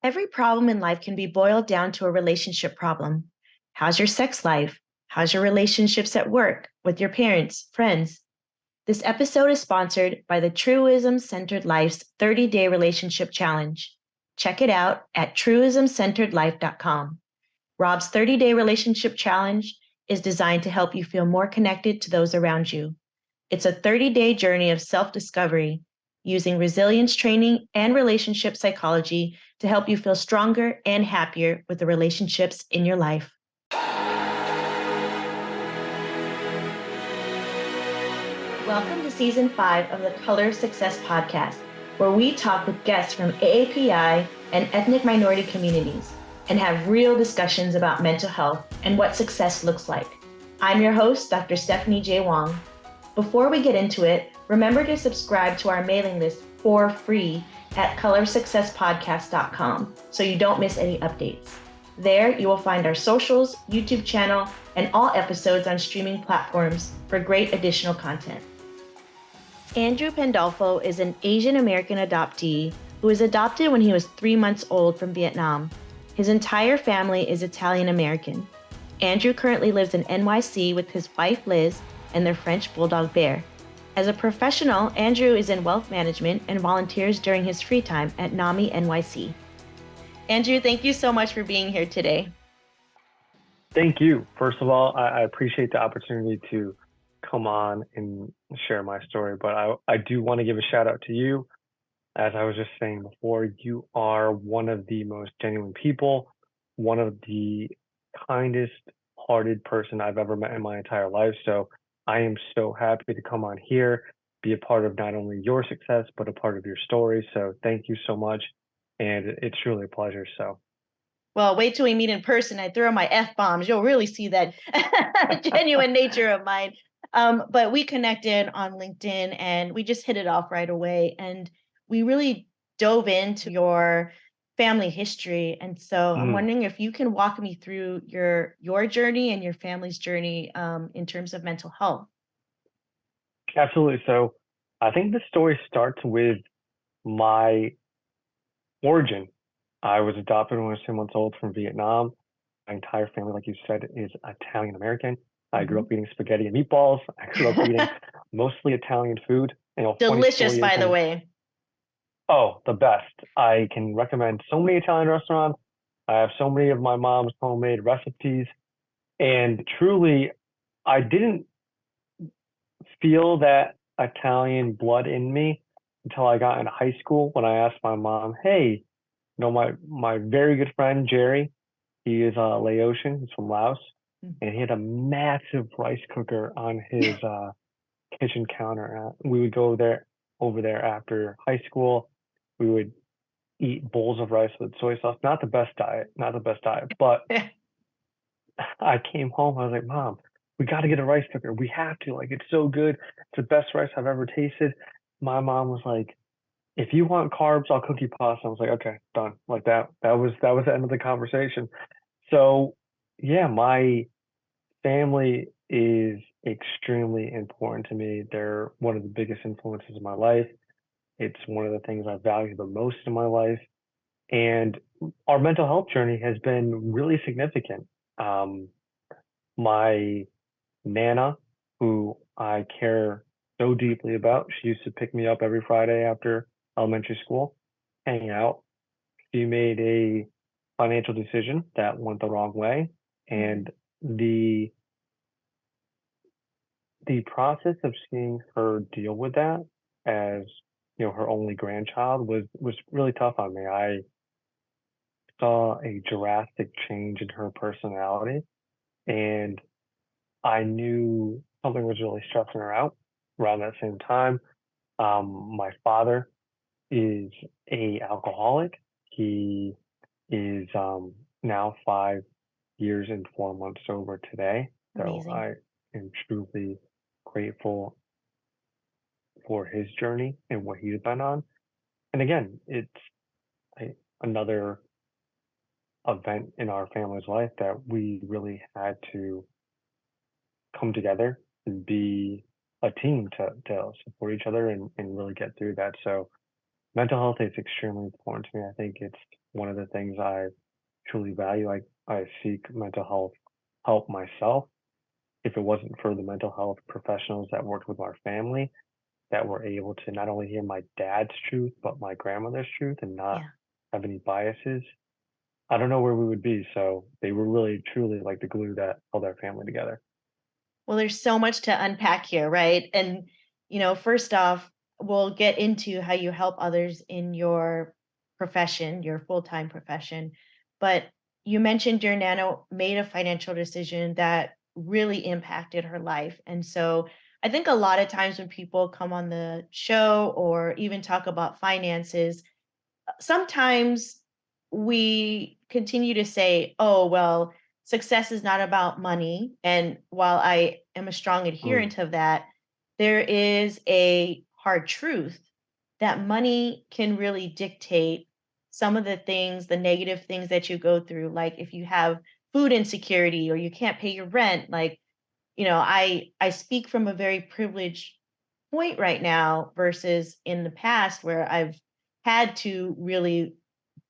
Every problem in life can be boiled down to a relationship problem. How's your sex life? How's your relationships at work, with your parents, friends? This episode is sponsored by the Truism Centered Life's 30-Day Relationship Challenge. Check it out at truismcenteredlife.com. Rob's 30-Day Relationship Challenge is designed to help you feel more connected to those around you. It's a 30-day journey of self-discovery using resilience training and relationship psychology to help you feel stronger and happier with the relationships in your life. Welcome to Season 5 of the Color Success Podcast, where we talk with guests from AAPI and ethnic minority communities and have real discussions about mental health and what success looks like. I'm your host, Dr. Stephanie J. Wong. Before we get into it, remember to subscribe to our mailing list for free at colorsuccesspodcast.com so you don't miss any updates. There, you will find our socials, YouTube channel, and all episodes on streaming platforms for great additional content. Andrew Pandolfo is an Asian American adoptee who was adopted when he was 3 months old from Vietnam. His entire family is Italian American. Andrew currently lives in NYC with his wife Liz and their French Bulldog Bear. As a professional, Andrew is in wealth management and volunteers during his free time at NAMI-NYC. Andrew, thank you so much for being here today. Thank you. First of all, I appreciate the opportunity to come on and share my story, but I do want to give a shout out to you. As I was just saying before, you are one of the most genuine people, one of the kindest hearted person I've ever met in my entire life. So I am so happy to come on here, be a part of not only your success, but a part of your story. So thank you so much. And it's truly a pleasure. So, well, wait till we meet in person. I throw my F-bombs. You'll really see that genuine nature of mine. But we connected on LinkedIn and we just hit it off right away. And we really dove into your family history. And so I'm wondering if you can walk me through your journey and your family's journey in terms of mental health. Absolutely. So I think the story starts with my origin. I was adopted when I was 2 months old from Vietnam. My entire family, like you said, is Italian American. I grew up eating spaghetti and meatballs. I grew up eating mostly Italian food. Delicious, by the way. Oh, the best. I can recommend so many Italian restaurants. I have so many of my mom's homemade recipes. And truly, I didn't feel that Italian blood in me until I got into high school when I asked my mom, hey, my very good friend, Jerry, he is Laotian, he's from Laos, and he had a massive rice cooker on his kitchen counter. We would go over there after high school. We would eat bowls of rice with soy sauce. Not the best diet, but I came home. I was like, Mom, we got to get a rice cooker. We have to. Like, it's so good. It's the best rice I've ever tasted. My mom was like, if you want carbs, I'll cook you pasta. I was like, okay, done. Like that was the end of the conversation. So yeah, my family is extremely important to me. They're one of the biggest influences in my life. It's one of the things I value the most in my life. And our mental health journey has been really significant. My Nana, who I care so deeply about, she used to pick me up every Friday after elementary school, hang out. She made a financial decision that went the wrong way. And the process of seeing her deal with that as her only grandchild was really tough on me. I saw a drastic change in her personality, and I knew something was really stressing her out around that same time. My father is a alcoholic. He is now 5 years and 4 months sober today. Amazing. So I am truly grateful for his journey and what he's been on. And again, it's another event in our family's life that we really had to come together and be a team to support each other and really get through that. So mental health is extremely important to me. I think it's one of the things I truly value. I seek mental health help myself. If it wasn't for the mental health professionals that worked with our family, that were able to not only hear my dad's truth, but my grandmother's truth and not Yeah. have any biases, I don't know where we would be. So they were really, truly like the glue that held our family together. Well, there's so much to unpack here, right? And, first off, we'll get into how you help others in your profession, your full time profession. But you mentioned your nano made a financial decision that really impacted her life. And so I think a lot of times when people come on the show or even talk about finances, sometimes we continue to say, oh, well, success is not about money. And while I am a strong Mm, adherent of that, there is a hard truth that money can really dictate some of the things, the negative things that you go through. Like if you have food insecurity or you can't pay your rent, like, I speak from a very privileged point right now versus in the past where I've had to really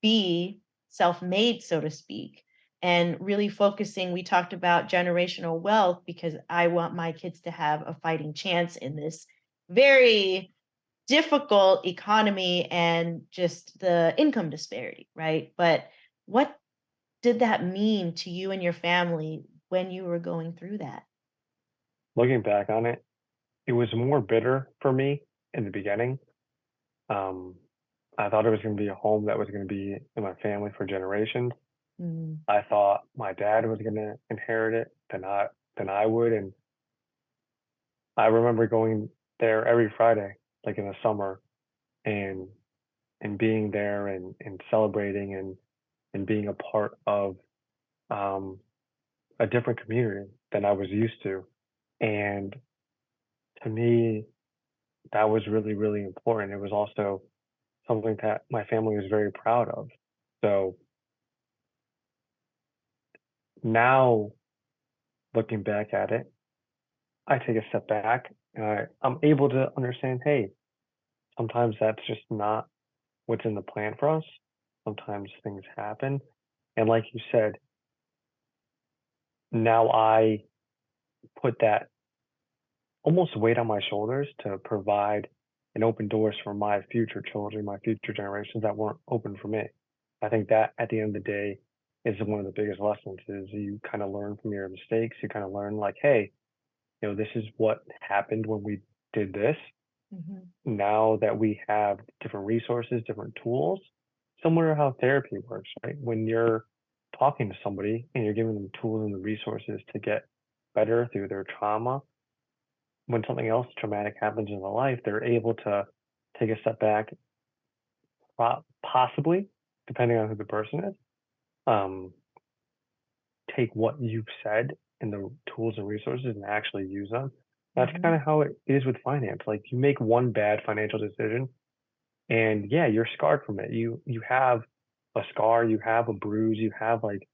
be self-made, so to speak, and really focusing. We talked about generational wealth because I want my kids to have a fighting chance in this very difficult economy and just the income disparity, right? But what did that mean to you and your family when you were going through that? Looking back on it, it was more bitter for me in the beginning. Um, I thought it was going to be a home that was going to be in my family for generations. Mm, I thought my dad was going to inherit it, than I would. And I remember going there every Friday, like in the summer, and being there and celebrating and being a part of um, a different community than I was used to. And to me, that was really, really important. It was also something that my family was very proud of. So now looking back at it, I take a step back and I'm able to understand, hey, sometimes that's just not what's in the plan for us. Sometimes things happen. And like you said, now I put that almost weight on my shoulders to provide and open doors for my future children, my future generations that weren't open for me. I think that at the end of the day is one of the biggest lessons is you kind of learn from your mistakes. You kind of learn like, hey, this is what happened when we did this. mhm. Now that we have different resources, different tools, similar to how therapy works, right? When you're talking to somebody and you're giving them tools and the resources to get better through their trauma, when something else traumatic happens in their life, they're able to take a step back, possibly, depending on who the person is, um, take what you've said and the tools and resources and actually use them. That's kind Mhm. of how it is with finance. Like you make one bad financial decision and yeah, you're scarred from it. You have a scar, you have a bruise, you have like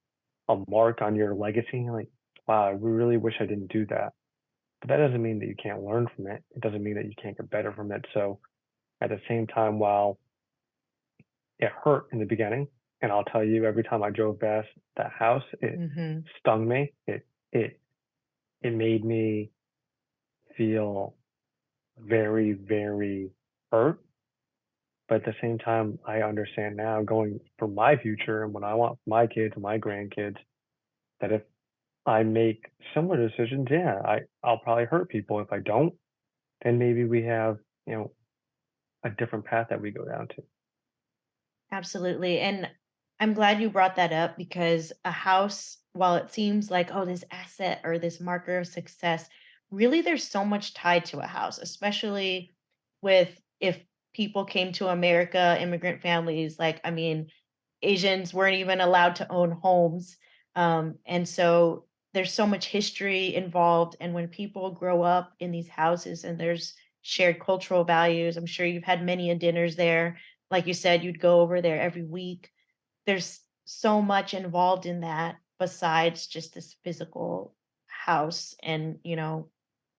a mark on your legacy. And you're like, wow, I really wish I didn't do that. But that doesn't mean that you can't learn from it. It doesn't mean that you can't get better from it. So at the same time, while it hurt in the beginning, and I'll tell you, every time I drove past that house, it Mhm. stung me. It it made me feel very, very hurt. But at the same time, I understand now going for my future and what I want for my kids and my grandkids, that if I make similar decisions, yeah, I'll probably hurt people. If I don't, then maybe we have, you know, a different path that we go down to. Absolutely. And I'm glad you brought that up because a house, while it seems like, oh, this asset or this marker of success, really there's so much tied to a house, especially with if people came to America, immigrant families, like, I mean, Asians weren't even allowed to own homes. And so there's so much history involved. And when people grow up in these houses and there's shared cultural values, I'm sure you've had many a dinners there. Like you said, you'd go over there every week. There's so much involved in that besides just this physical house and,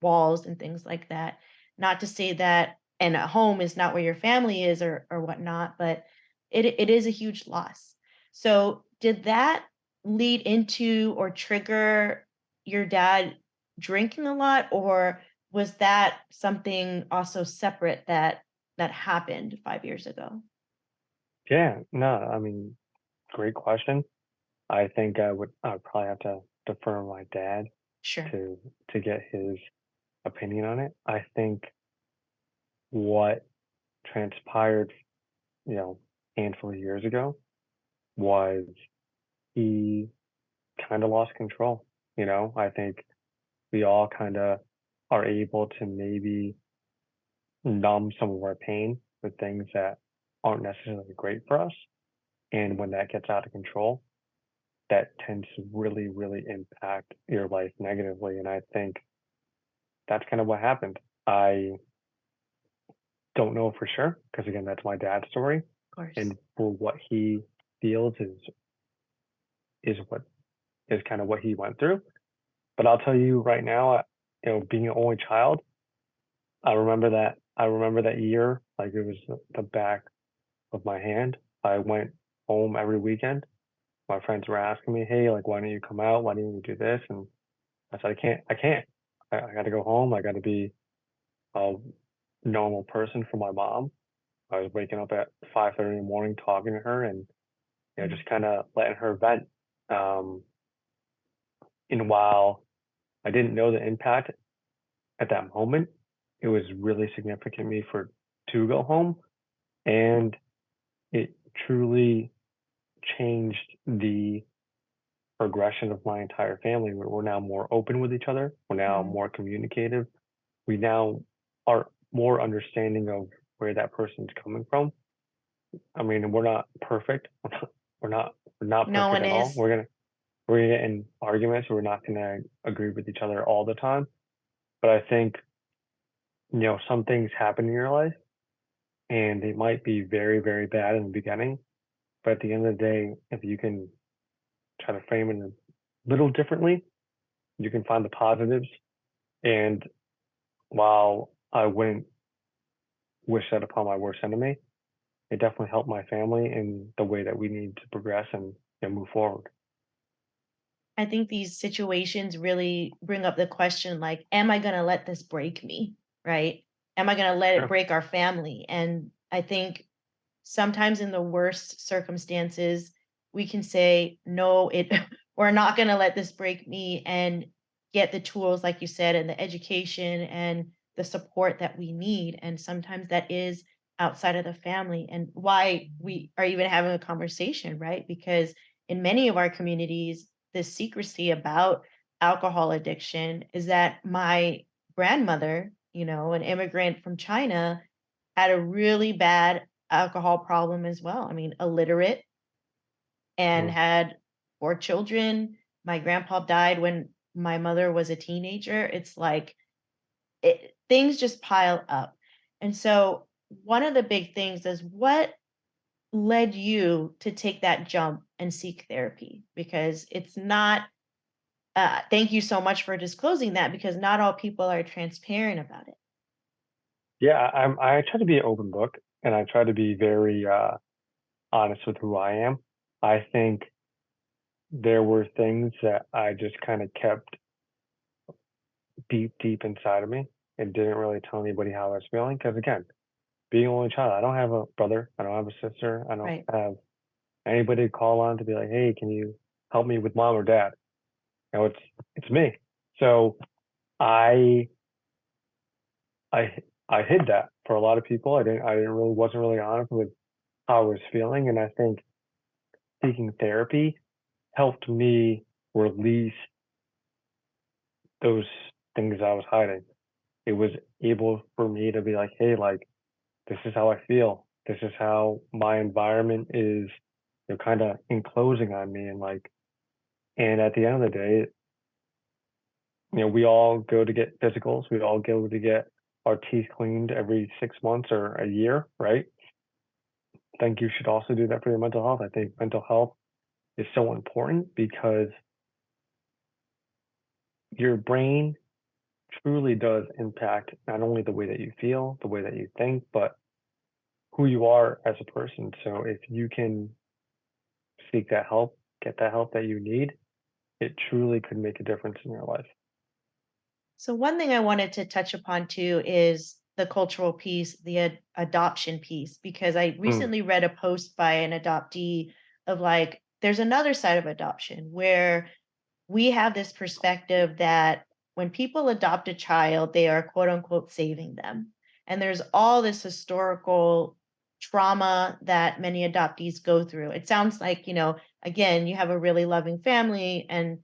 walls and things like that. Not to say that and a home is not where your family is or whatnot, but it is a huge loss. So did that lead into or trigger your dad drinking a lot, or was that something also separate that happened 5 years ago? Yeah, no, I mean, great question. I think I'd probably have to defer to my dad Sure. to get his opinion on it. I think what transpired, handful of years ago was he kind of lost control. I think we all kind of are able to maybe numb some of our pain with things that aren't necessarily great for us. And when that gets out of control, that tends to really, really impact your life negatively. And I think that's kind of what happened. I don't know for sure because again, that's my dad's story, Of course. and for what he feels what is kind of what he went through. But I'll tell you right now, being an only child, I remember that. I remember that year like it was the back of my hand. I went home every weekend. My friends were asking me, "Hey, like, why don't you come out? Why don't you do this?" And I said, "I can't. I can't. I got to go home. I got to be a normal person for my mom." I was waking up at 5:30 in the morning talking to her and Mm. just kind of letting her vent. Um, and while I didn't know the impact at that moment, it was really significant to me for to go home, and it truly changed the progression of my entire family. We're now more open with each other. We're now Mm. more communicative. We now are more understanding of where that person's coming from. I mean, we're not perfect. We're not No perfect one at all. is. We're gonna get in arguments. We're not gonna agree with each other all the time. But I think some things happen in your life, and they might be very very bad in the beginning. But at the end of the day, if you can try to frame it a little differently, you can find the positives. And while I wouldn't wish that upon my worst enemy, it definitely helped my family in the way that we need to progress and move forward. I think these situations really bring up the question like, am I going to let this break me? Right? Am I going to let it Sure. break our family? And I think sometimes in the worst circumstances, we can say, no, we're not going to let this break me, and get the tools, like you said, and the education and the support that we need. And sometimes that is outside of the family, and why we are even having a conversation, right? Because in many of our communities, the secrecy about alcohol addiction is that my grandmother, an immigrant from China, had a really bad alcohol problem as well. I mean, illiterate, and Mhm. had 4 children. My grandpa died when my mother was a teenager. It's like things just pile up. And so one of the big things is, what led you to take that jump and seek therapy? Because it's not, thank you so much for disclosing that, because not all people are transparent about it. Yeah, I try to be an open book, and I try to be very honest with who I am. I think there were things that I just kind of kept deep, deep inside of me and didn't really tell anybody how I was feeling. Because again, being an only child, I don't have a brother, I don't have a sister, I don't Right. have anybody to call on to be like, hey, can you help me with mom or dad? It's me. So I I I hid that for a lot of people. I didn't really wasn't really honest with how I was feeling, and I think seeking therapy helped me release those things I was hiding. It was able for me to be like, hey, like this is how I feel. This is how my environment is, kind of enclosing on me, and at the end of the day, we all go to get physicals. We all go to get our teeth cleaned every 6 months or a year, right? I think you should also do that for your mental health. I think mental health is so important because your brain truly does impact not only the way that you feel, the way that you think, but who you are as a person. So if you can seek that help, get that help that you need, it truly could make a difference in your life. So one thing I wanted to touch upon too is the cultural piece, the adoption piece, because I Mm, recently read a post by an adoptee of like, there's another side of adoption where we have this perspective that when people adopt a child, they are quote unquote saving them. And there's all this historical trauma that many adoptees go through. It sounds like, again, you have a really loving family and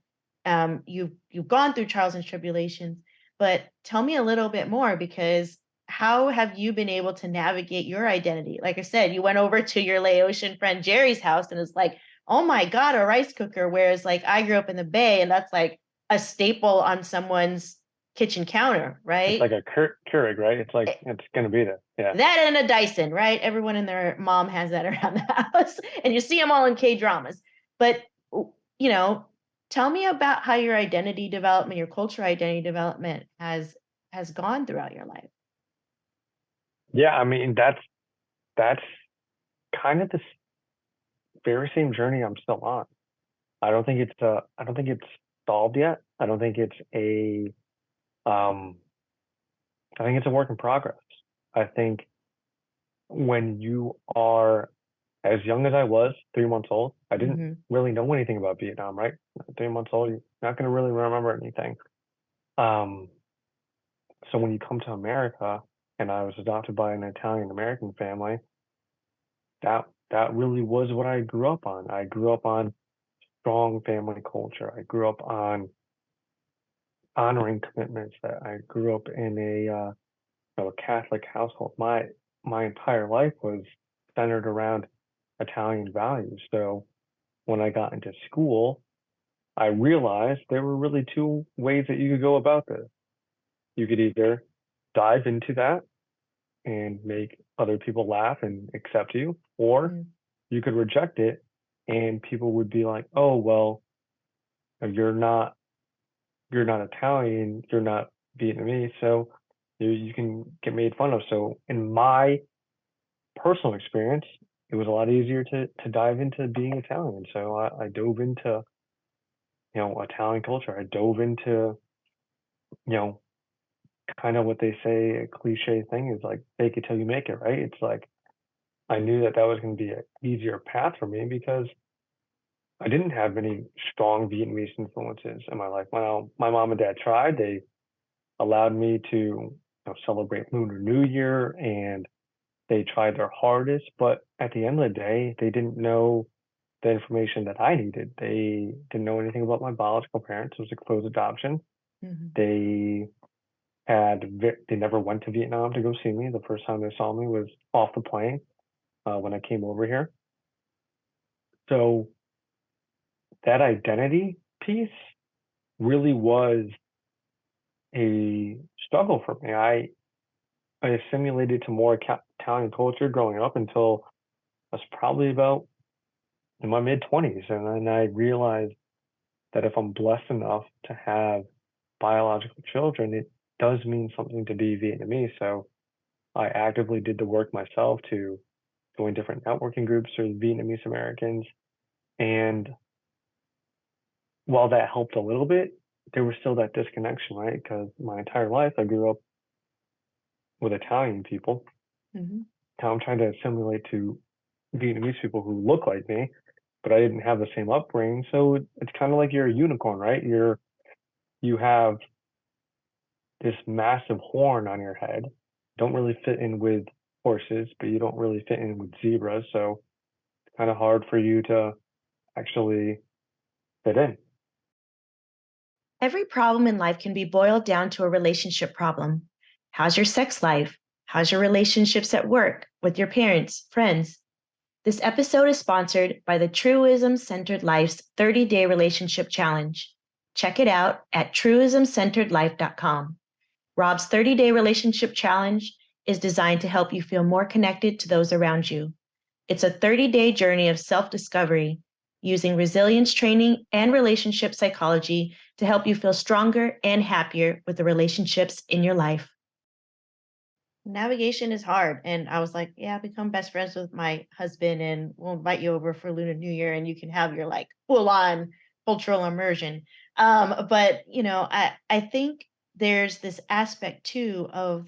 you've gone through trials and tribulations, but tell me a little bit more because how have you been able to navigate your identity? Like I said, you went over to your Laotian friend Jerry's house and it's like, oh my God, a rice cooker. Whereas like I grew up in the Bay and that's like a staple on someone's kitchen counter, it's right? like a Keurig, right? It's like, it's going to be there. Yeah. That and a Dyson, right? Everyone and their mom has that around the house, and you see them all in K dramas. But you know, tell me about how your identity development, your cultural identity development has gone throughout your life. Yeah. I mean, that's kind of the very same journey I'm still on. I don't think it's solved yet. I don't think it's um, I think it's a work in progress. I think when you are as young as I was, 3 months old, I didn't Mm-hmm. really know anything about Vietnam, right? 3 months old, you're not going to really remember anything. Um, so when you come to America, and I was adopted by an Italian American family, that really was what I grew up on. I grew up on strong family culture. I grew up on honoring commitments. That I grew up in a Catholic household. My entire life was centered around Italian values. So when I got into school, I realized there were really two ways that you could go about this. You could either dive into that and make other people laugh and accept you, or Mm-hmm. you could reject it and people would be like, "Oh, well, you're not you're not Italian, you're not Vietnamese, so you can get made fun of." So in my personal experience, it was a lot easier to dive into being Italian. So I dove into, Italian culture. I dove into, you know, kind of what they say, a cliche thing is like fake it till you make it, right? It's like I knew that was going to be an easier path for me because I didn't have any strong Vietnamese influences in my life. When my mom and dad tried, they allowed me to, celebrate Lunar New Year, and they tried their hardest. But at the end of the day, they didn't know the information that I needed. They didn't know anything about my biological parents. It was a closed adoption. Mm-hmm. They they never went to Vietnam to go see me. The first time they saw me was off the plane when I came over here. So that identity piece really was a struggle for me. I assimilated to more Italian culture growing up until I was probably about in my mid 20s, and then I realized that if I'm blessed enough to have biological children, it does mean something to be Vietnamese. So I actively did the work myself to join different networking groups for Vietnamese Americans. And while that helped a little bit, there was still that disconnection, right? Because my entire life I grew up with Italian people. Mm-hmm. Now I'm trying to assimilate to Vietnamese people who look like me, but I didn't have the same upbringing. So it's kind of like you're a unicorn, right? You have this massive horn on your head. Don't really fit in with horses, but you don't really fit in with zebras. So it's kind of hard for you to actually fit in. Every problem in life can be boiled down to a relationship problem. How's your sex life? How's your relationships at work, with your parents, friends? This episode is sponsored by the Truism Centered Life's 30-day relationship challenge. Check it out at truismcenteredlife.com. Rob's 30-day relationship challenge is designed to help you feel more connected to those around you. It's a 30-day journey of self-discovery using resilience training and relationship psychology to help you feel stronger and happier with the relationships in your life. Navigation is hard. And I was like, yeah, become best friends with my husband and we'll invite you over for Lunar New Year and you can have your like full on cultural immersion. But I think there's this aspect too of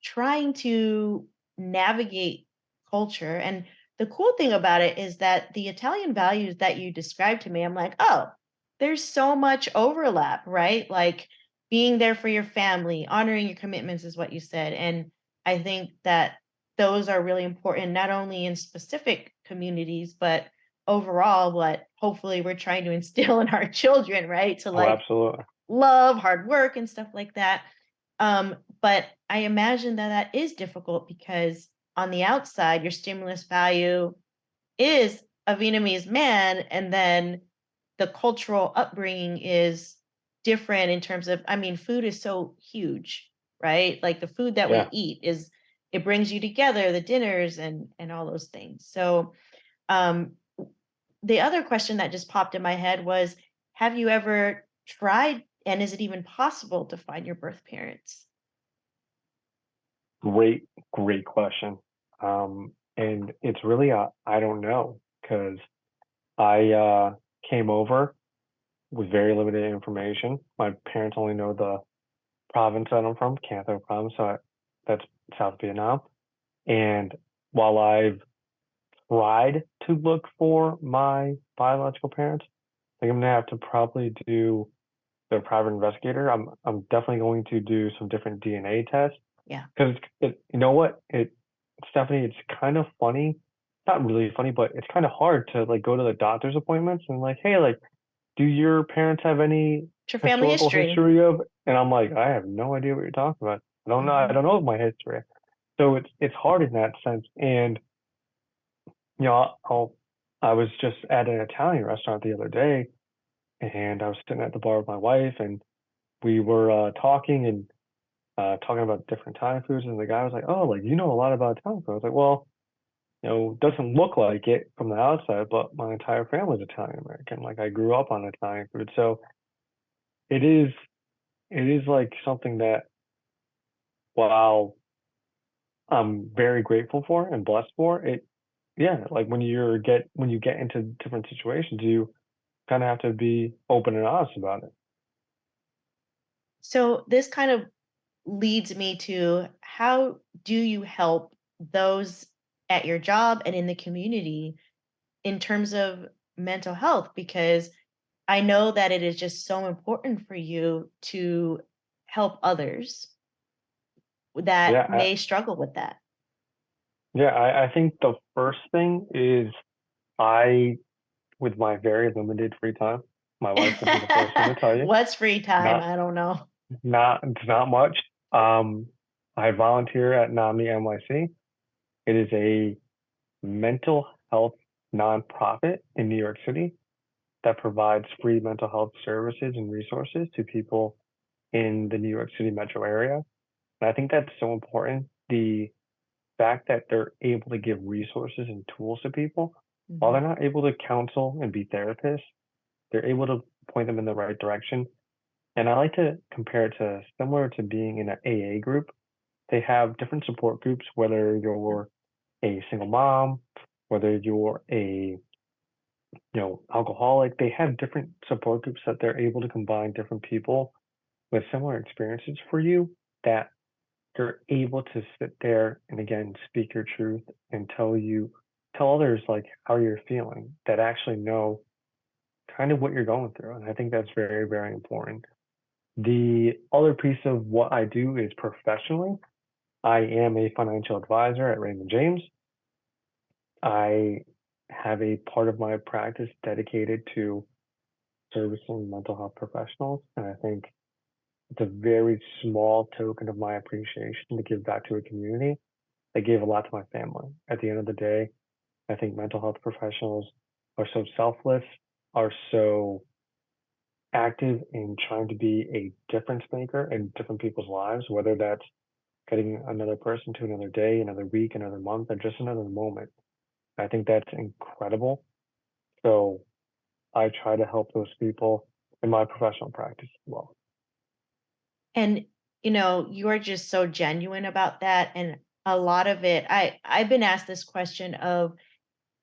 trying to navigate culture. And the cool thing about it is that the Italian values that you described to me, I'm like, oh, there's so much overlap, right? Like being there for your family, honoring your commitments is what you said. And I think that those are really important, not only in specific communities, but overall, what hopefully we're trying to instill in our children, right? To Oh, like absolutely. love, hard work, and stuff like that. But I imagine that that is difficult because on the outside, your stimulus value is a Vietnamese man, and then the cultural upbringing is different in terms of, I mean, food is so huge, right? Like the food that we Yeah. eat is it brings you together, the dinners and all those things. So um, the other question that just popped in my head was, have you ever tried, and is it even possible to find your birth parents? Great, great question. And it's really I don't know because I came over with very limited information. My parents only know the province that I'm from, Cantho province, that's South Vietnam. And while I've tried to look for my biological parents, I think I'm gonna have to probably do the private investigator. I'm definitely going to do some different DNA tests Yeah. because you know what, Stephanie, it's kind of funny, not really funny, but it's kind of hard to like go to the doctor's appointments and like, hey, like, do your parents have any It's your family historical history. history of? And I'm like, I have no idea what you're talking about. I don't know. I Mhm. don't know my history. So it's hard in that sense. And you know, I was just at an Italian restaurant the other day, and I was sitting at the bar with my wife, and we were talking and talking about different Italian foods, and the guy was like, "Oh, like you know a lot about Italian food." I was like, "Well, you know, it doesn't look like it from the outside, but my entire family's Italian American. Like I grew up on Italian food, so it is it is like something that while I'm very grateful for and blessed for it, yeah, like when you get into different situations, you kind of have to be open and honest about it. So this kind of leads me to, how do you help those at your job and in the community in terms of mental health? Because I know that it is just so important for you to help others that Yeah, may struggle with that. I think the first thing is I, with my very limited free time, my wife will be the first one to tell you, What's free time? not I don't know. it's not much. Um, I volunteer at NAMI-NYC. It is a mental health nonprofit in New York City that provides free mental health services and resources to people in the New York City metro area. And I think that's so important. The fact that they're able to give resources and tools to people, while Mhm. they're not able to counsel and be therapists, they're able to point them in the right direction. And I like to compare it to similar to being in an AA group. They have different support groups, whether you're a single mom, whether you're a alcoholic, they have different support groups that they're able to combine different people with similar experiences for you that you're able to sit there and again speak your truth and tell others like how you're feeling that actually know kind of what you're going through. And I think that's very, very important. The other piece of what I do is professionally, I am a financial advisor at Raymond James. I have a part of my practice dedicated to servicing mental health professionals. And I think it's a very small token of my appreciation to give back to a community. I gave a lot to my family. At the end of the day, I think mental health professionals are so selfless, are so active in trying to be a difference maker in different people's lives, whether that's getting another person to another day, another week, another month, or just another moment. I think that's incredible. So I try to help those people in my professional practice as well. And, you are just so genuine about that. And a lot of it, I've been asked this question of,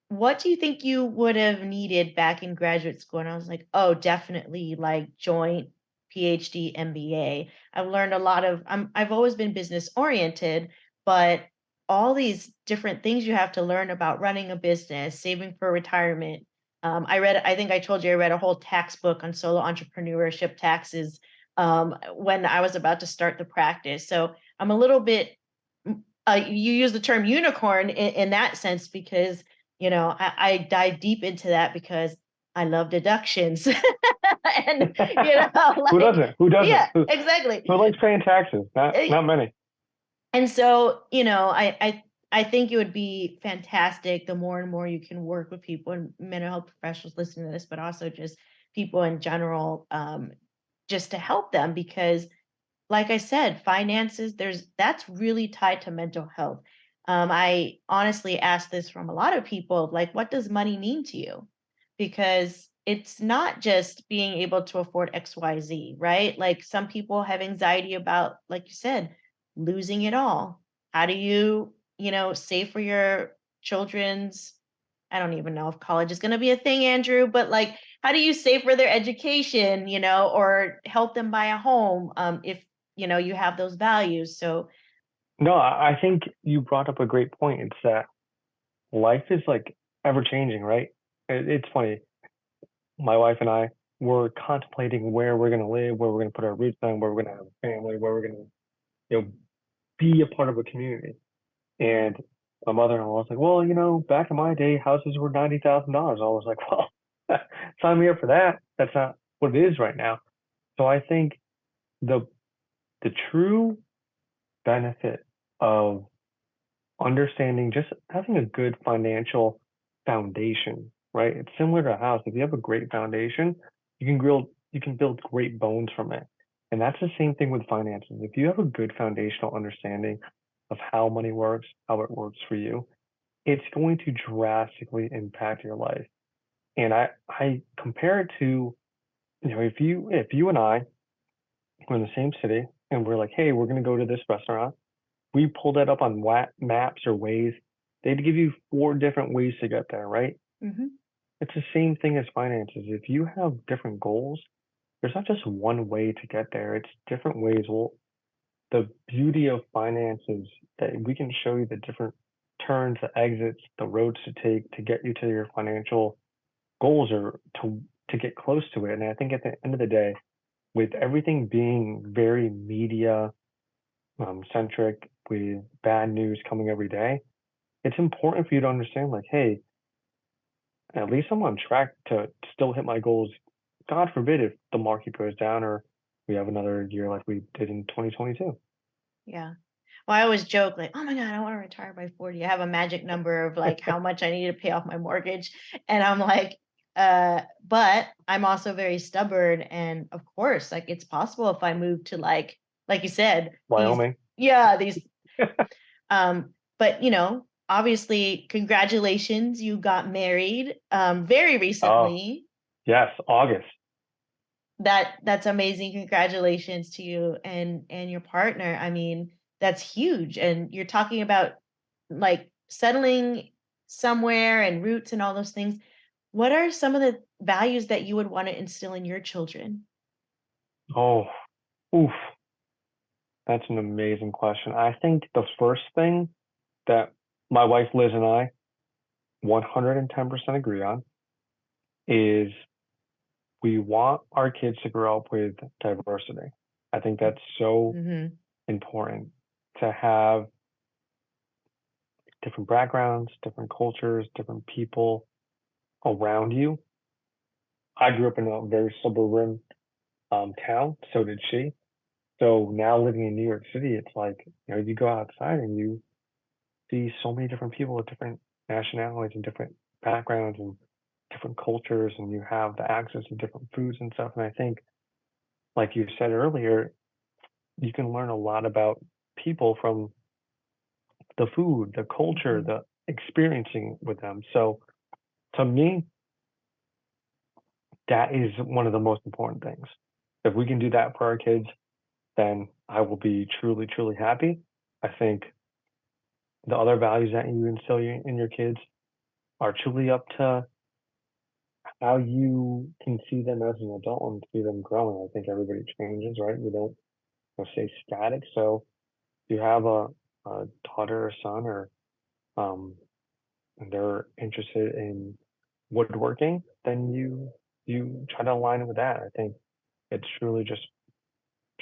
what do you think you would have needed back in graduate school? And I was like, oh, definitely like joint PhD, MBA. I've learned a lot of, I've always been business oriented, but all these different things you have to learn about running a business, saving for retirement. I think I told you I read a whole tax book on solo entrepreneurship taxes when I was about to start the practice. So I'm a little bit, you use the term unicorn in that sense because I dive deep into that because I love deductions. And Who like, doesn't? Who doesn't? yeah, exactly. Who likes paying taxes? Not many. And so, I think it would be fantastic the more and more you can work with people and mental health professionals listening to this, but also just people in general, just to help them because like I said, finances, that's really tied to mental health. I honestly ask this from a lot of people, like, what does money mean to you? Because it's not just being able to afford XYZ, right? Like some people have anxiety about, like you said, losing it all. How do you, save for your children's, I don't even know if college is going to be a thing, Andrew, but like, how do you save for their education, or help them buy a home if you have those values. So No, I think you brought up a great point. It's that life is like ever changing, right? It's funny. My wife and I were contemplating where we're going to live, where we're going to put our roots down, where we're going to have a family, where we're going to, be a part of a community. And my mother-in-law was like, well, back in my day, houses were $90,000. I was like, well, sign me up for that. That's not what it is right now. So I think the the true benefit of understanding just having a good financial foundation, right? It's similar to a house. If you have a great foundation, you can build great bones from it. And that's the same thing with finances. If you have a good foundational understanding of how money works, how it works for you, it's going to drastically impact your life. And I compare it to, if you and I were in the same city and we're like, hey, we're going to go to this restaurant, we pull that up on maps or ways, they'd give you four different ways to get there, right? mhm, It's the same thing as finances. If you have different goals, there's not just one way to get there, it's different ways. Well, the beauty of finance is that we can show you the different turns, the exits, the roads to take to get you to your financial goals or to get close to it. And I think at the end of the day, with everything being very media centric, with bad news coming every day, it's important for you to understand, like, hey, at least I'm on track to still hit my goals. God forbid if the market goes down or we have another year like we did in 2022. yeah. Well, I always joke like, oh my God, I want to retire by 40. I have a magic number of like how much I need to pay off my mortgage. And I'm like, but I'm also very stubborn. And of course, like it's possible if I move to like you said, Wyoming. these but obviously congratulations, you got married very Oh, recently. yes, August. That's amazing. Congratulations to you and your partner. I mean, that's huge. And you're talking about like settling somewhere and roots and all those things. What are some of the values that you would want to instill in your children? Oh, oof, that's an amazing question. I think the first thing that my wife Liz and I 110% agree on is we want our kids to grow up with diversity. I think that's so Hmm. important to have different backgrounds, different cultures, different people around you. I grew up in a very suburban town, so did she. So now living in New York City, it's like, you go outside and you see so many different people with different nationalities and different backgrounds and different cultures, and you have the access to different foods and stuff. And I think, like you said earlier, you can learn a lot about people from the food, the culture, Hmm. the experiencing with them. So to me, that is one of the most important things. If we can do that for our kids, then I will be truly, truly happy. I think the other values that you instill in your kids are truly up to how you can see them as an adult and see them growing. I think everybody changes, right? We don't stay static. So if you have a daughter or son, or um, and they're interested in woodworking, then you try to align it with that. I think it's truly just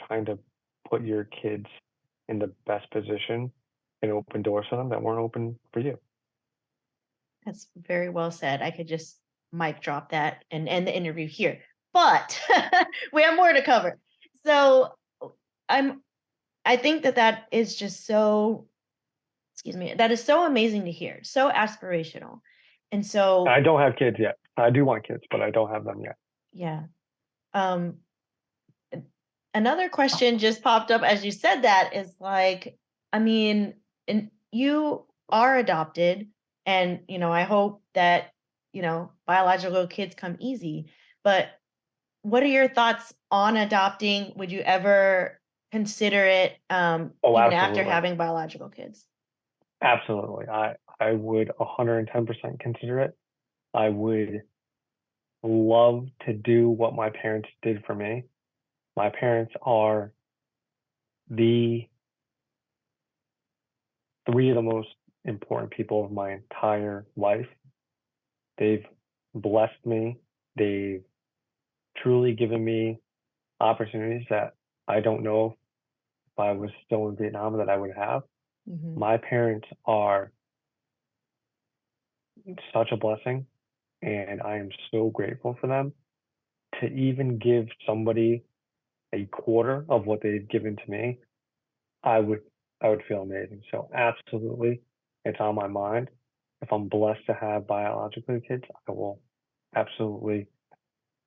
trying to put your kids in the best position and open doors for them that weren't open for you. That's very well said. I could just mic drop that and end the interview here. But we have more to cover. So I'm I think that that is just so, excuse me, that is so amazing to hear. So aspirational. And I so don't have kids yet. I do want kids, but I don't have them yet. yeah. Um Another question just popped up as you said that is like, I mean, and you are adopted, and I hope that biological kids come easy. But what are your thoughts on adopting? Would you ever consider it, Oh, even after absolutely. having biological kids? Absolutely. I would 110% consider it. I would love to do what my parents did for me. My parents are the three of the most important people of my entire life. They've blessed me. They've truly given me opportunities that I don't know if I was still in Vietnam that I would have. Hmm. My parents are such a blessing, and I am so grateful for them. To even give somebody a quarter of what they've given to me, I would I would feel amazing. So absolutely, it's on my mind. If I'm blessed to have biological kids, I will absolutely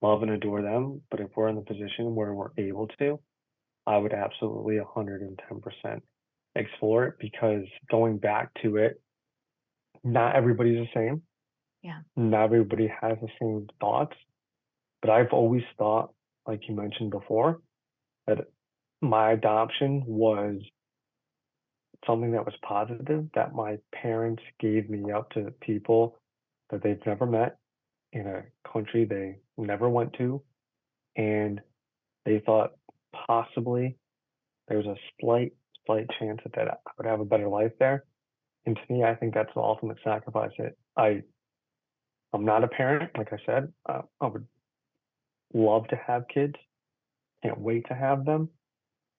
love and adore them. But if we're in the position where we're able to, I would absolutely 110% explore it, because going back to it, not everybody's the same. Yeah. Not everybody has the same thoughts. But I've always thought, like you mentioned before, that my adoption was something that was positive, that my parents gave me up to people that they've never met in a country they never went to. And they thought possibly there was a slight chance that I would have a better life there. And to me, I think that's the ultimate sacrifice. I'm not a parent, like I said. I would love to have kids. Can't wait to have them.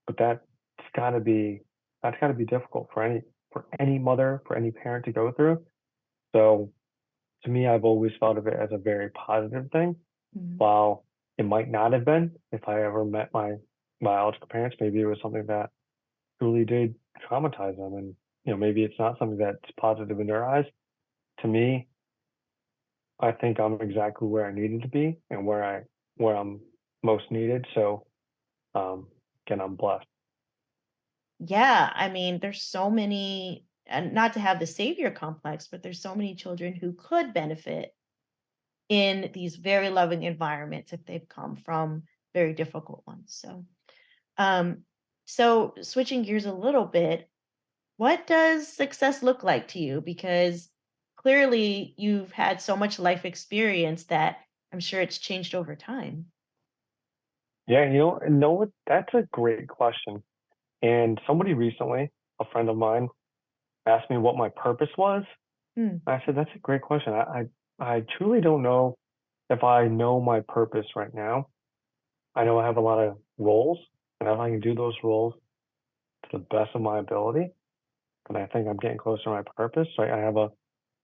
But that's got to be difficult for any mother, for any parent to go through. So to me, I've always thought of it as a very positive thing. Mhm. While it might not have been, if I ever met my biological parents, maybe it was something that truly did traumatize them, and maybe it's not something that's positive in their eyes. To me, I think I'm exactly where I needed to be and where I'm most needed. So again, I'm blessed. Yeah, I mean, there's so many, and not to have the savior complex, but there's so many children who could benefit in these very loving environments if they've come from very difficult ones. Um, so switching gears a little bit, what does success look like to you? Because clearly you've had so much life experience that I'm sure it's changed over time. Yeah, know what? That's a great question. And somebody recently, a friend of mine, asked me what my purpose was. Hmm. I said, that's a great question. I truly don't know if I know my purpose right now. I know I have a lot of roles, and if I can do those roles to the best of my ability, then I think I'm getting closer to my purpose. So I have a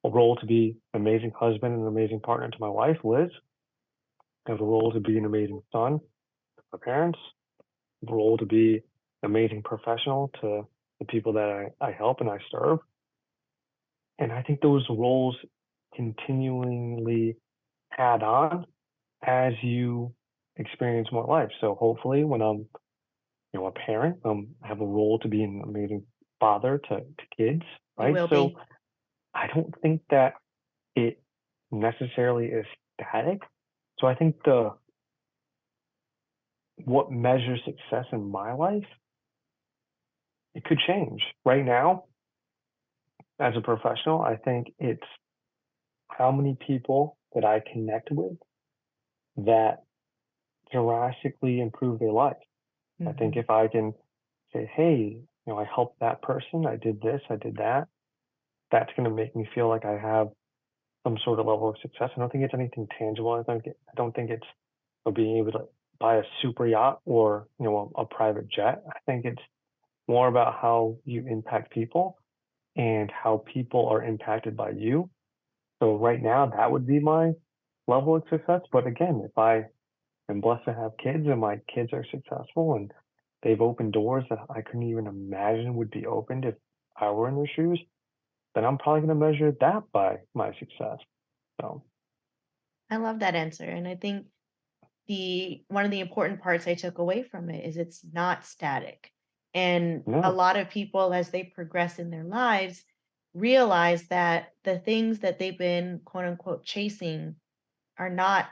role to be an amazing husband and an amazing partner to my wife, Liz. I have a role to be an amazing son to my parents, a role to be an amazing professional to the people that I help and I serve. And I think those roles continually add on as you experience more life. So hopefully when I'm, a parent, I have a role to be an amazing father to kids, You right? will So be. I don't think that it necessarily is static. So I think what measures success in my life, it could change. Right now, as a professional, I think it's how many people that I connect with that drastically improve their life. I think if I can say, hey, I helped that person, I did this, I did that, that's going to make me feel like I have some sort of level of success. I don't think it's anything tangible. I don't think it's being able to buy a super yacht or a private jet. I think it's more about how you impact people and how people are impacted by you. So right now, that would be my level of success. But again, if I am blessed to have kids and my kids are successful and they've opened doors that I couldn't even imagine would be opened if I were in their shoes, then I'm probably going to measure that by my success. So I love that answer. And I think one of the important parts I took away from it is it's not static. And a no, lot of people, as they progress in their lives, realize that the things that they've been quote unquote chasing are not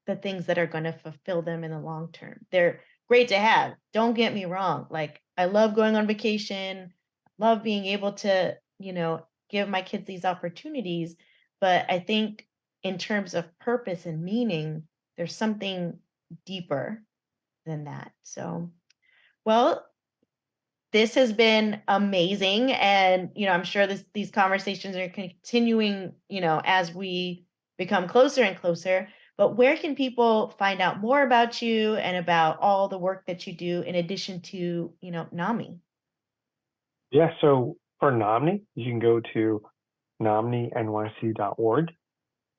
the things that are going to fulfill them in the long term. They're great to have. Don't get me wrong. Like, I love going on vacation, love being able to, give my kids these opportunities. But I think in terms of purpose and meaning, there's something deeper than that. So, well, this has been amazing. And, I'm sure these conversations are continuing, as we become closer and closer. But where can people find out more about you and about all the work that you do in addition to, NAMI? yeah. So for NAMI, you can go to NAMI-NYC.org.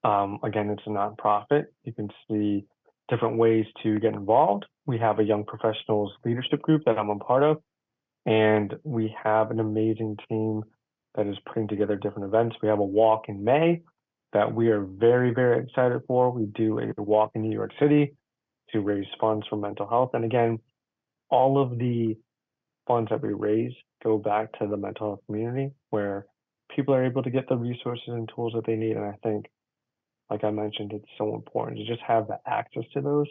Again, it's a nonprofit. You can see different ways to get involved. We have a young professionals leadership group that I'm a part of, and we have an amazing team that is putting together different events. We have a walk in May that we are very, very excited for. We do a walk in New York City to raise funds for mental health. And again, all of the funds that we raise go back to the mental health community where people are able to get the resources and tools that they need. And I think, like I mentioned, it's so important to just have the access to those.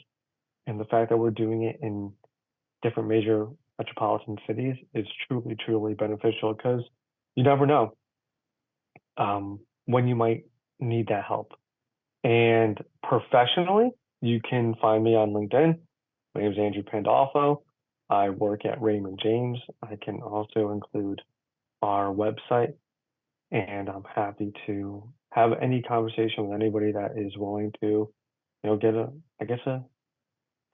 And the fact that we're doing it in different major metropolitan cities is truly, truly beneficial because you never know when you might need that help. And professionally, you can find me on LinkedIn. My name is Andrew Pandolfo. I work at Raymond James. I can also include our website, and I'm happy to have any conversation with anybody that is willing to, get a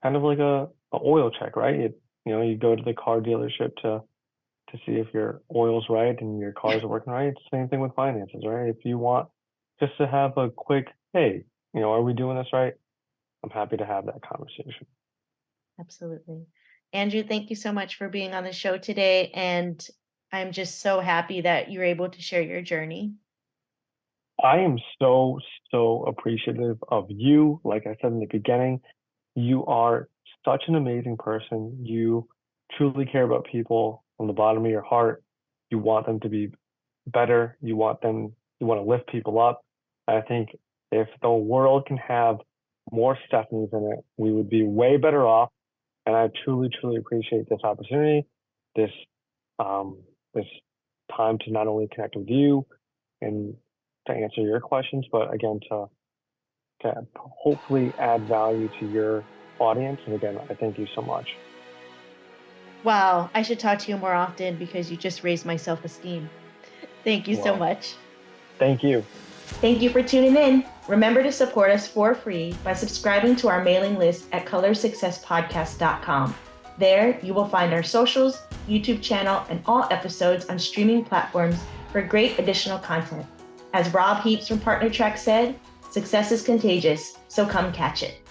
kind of like a oil check, right? You go to the car dealership to see if your oil's right and your cars are working right. It's the same thing with finances, right? If you want just to have a quick, hey, are we doing this right? I'm happy to have that conversation. Absolutely. Andrew, thank you so much for being on the show today. And I'm just so happy that you're able to share your journey. I am so, so appreciative of you. Like I said in the beginning, you are such an amazing person. You truly care about people from the bottom of your heart. You want them to be better. You want to lift people up. I think if the world can have more Stephanies in it, we would be way better off. And I truly, truly appreciate this opportunity, this this time to not only connect with you and to answer your questions, but again to hopefully add value to your audience. And again, I thank you so much. Wow, I should talk to you more often because you just raised my self-esteem. Thank you so much. Thank you. Thank you for tuning in. Remember to support us for free by subscribing to our mailing list at colorsuccesspodcast.com. There, you will find our socials, YouTube channel, and all episodes on streaming platforms for great additional content. As Rob Heaps from Partner Track said, success is contagious, so come catch it.